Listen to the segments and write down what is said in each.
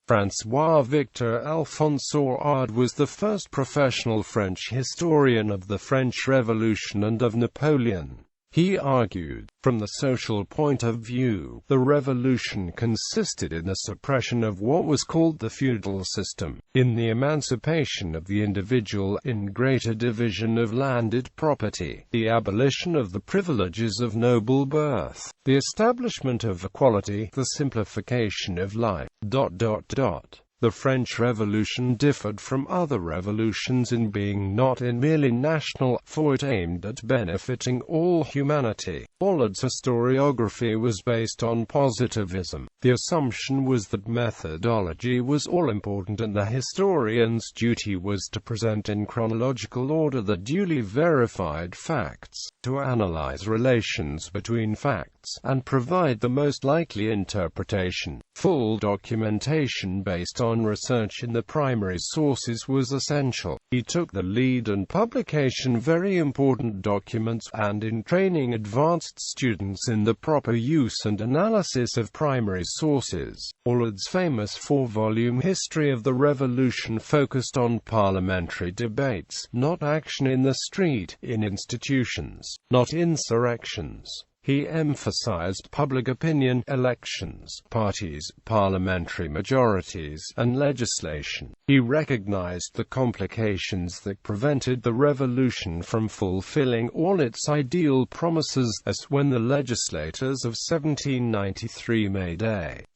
François Victor Alphonse Aulard was the first professional French historian of the French Revolution and of Napoleon. He argued, from the social point of view, the revolution consisted in the suppression of what was called the feudal system, in the emancipation of the individual, in greater division of landed property, the abolition of the privileges of noble birth, the establishment of equality, the simplification of life. The French Revolution differed from other revolutions in being not merely national, for it aimed at benefiting all humanity. Aulard's historiography was based on positivism. The assumption was that methodology was all-important and the historian's duty was to present in chronological order the duly verified facts, to analyze relations between facts, and provide the most likely interpretation. Full documentation based on research in the primary sources was essential. He took the lead in publication very important documents, and in training advanced students in the proper use and analysis of primary sources. Aulard's famous 4-volume History of the Revolution focused on parliamentary debates, not action in the street, in institutions, not insurrections. He emphasized public opinion, elections, parties, parliamentary majorities, and legislation. He recognized the complications that prevented the revolution from fulfilling all its ideal promises, as when the legislators of 1793 made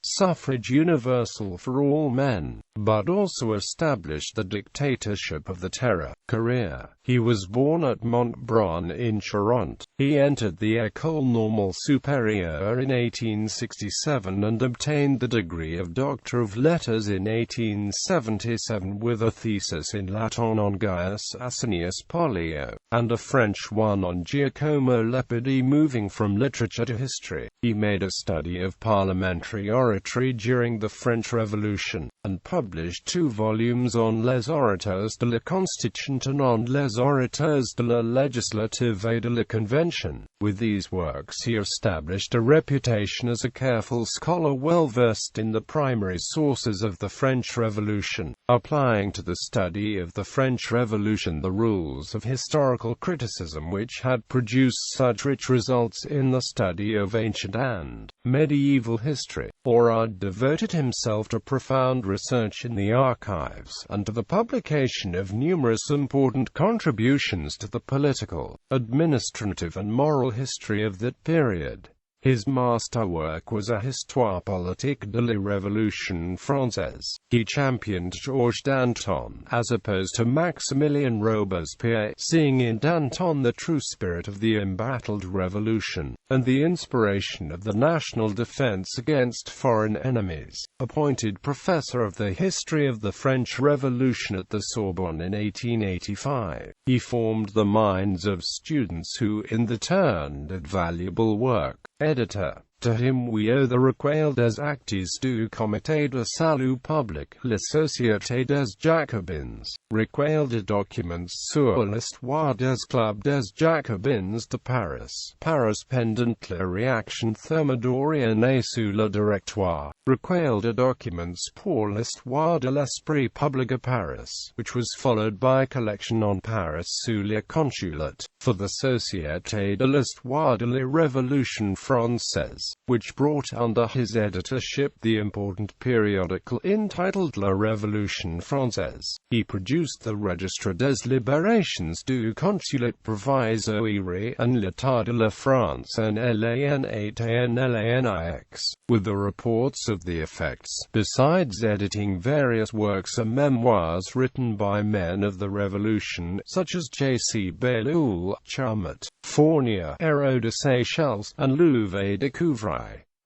suffrage universal for all men, but also established the dictatorship of the terror. Career. He was born at Montbron in Charente. He entered the École Normale Supérieure in 1867 and obtained the degree of Doctor of Letters in 1877 with a thesis in Latin on Gaius Asinius Pollio, and a French one on Giacomo Leopardi. Moving from literature to history, he made a study of parliamentary oratory during the French Revolution, and published 2 volumes on Les orateurs de la Constitution and on Les orateurs de la Législative et de la Convention. With these works he established a reputation as a careful scholar well versed in the primary sources of the French Revolution, applying to the study of the French Revolution the rules of historical criticism which had produced such rich results in the study of ancient and medieval history. Aulard devoted himself to profound research in the archives, and to the publication of numerous important contributions to the political, administrative and moral history of that period. His masterwork was a Histoire politique de la Révolution française. He championed Georges Danton, as opposed to Maximilien Robespierre, seeing in Danton the true spirit of the embattled revolution, and the inspiration of the national defense against foreign enemies. Appointed professor of the history of the French Revolution at the Sorbonne in 1885, he formed the minds of students who, in the turn, did valuable work. Editor. To him we owe the Recueil des Actes du Comité de Salut Public, La Société des Jacobins, Recueil de Documents sur l'Histoire des Clubs des Jacobins de Paris, Paris pendant la réaction thermidorienne sous le Directoire, Recueil de Documents pour l'Histoire de l'Esprit Public à Paris, which was followed by a collection on Paris sous le Consulat, for the Société de l'Histoire de la Révolution Française, which brought under his editorship the important periodical entitled La Révolution Française. He produced the Registre des Libérations du Consulat Provisoire and l'État de la France and LANATANLANIX, with the reports of the effects, besides editing various works and memoirs written by men of the Revolution, such as J.C. Bailleul, Chaumette, Fournier, Hérault de Seychelles, and Louvet de Couvray.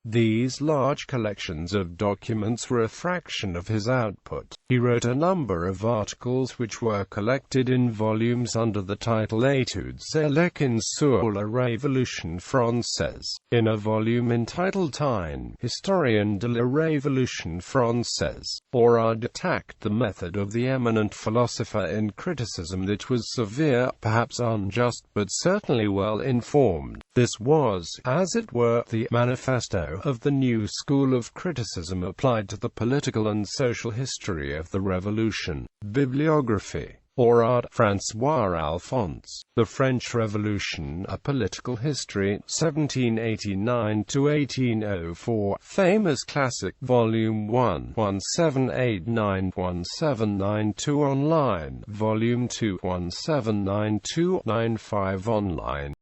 These large collections of documents were a fraction of his output. He wrote a number of articles which were collected in volumes under the title Études et leçons sur la Révolution Française. In a volume entitled Time, Historien de la Révolution Française, Aulard attacked the method of the eminent philosopher in criticism that was severe, perhaps unjust, but certainly well informed. This was, as it were, the manifesto of the new school of criticism applied to the political and social history of the Revolution. Bibliography. Aulard, François Alphonse. The French Revolution, A Political History, 1789–1804. Famous Classic, Volume 1, 1789–1792 online, Volume 2, 1792–95 online.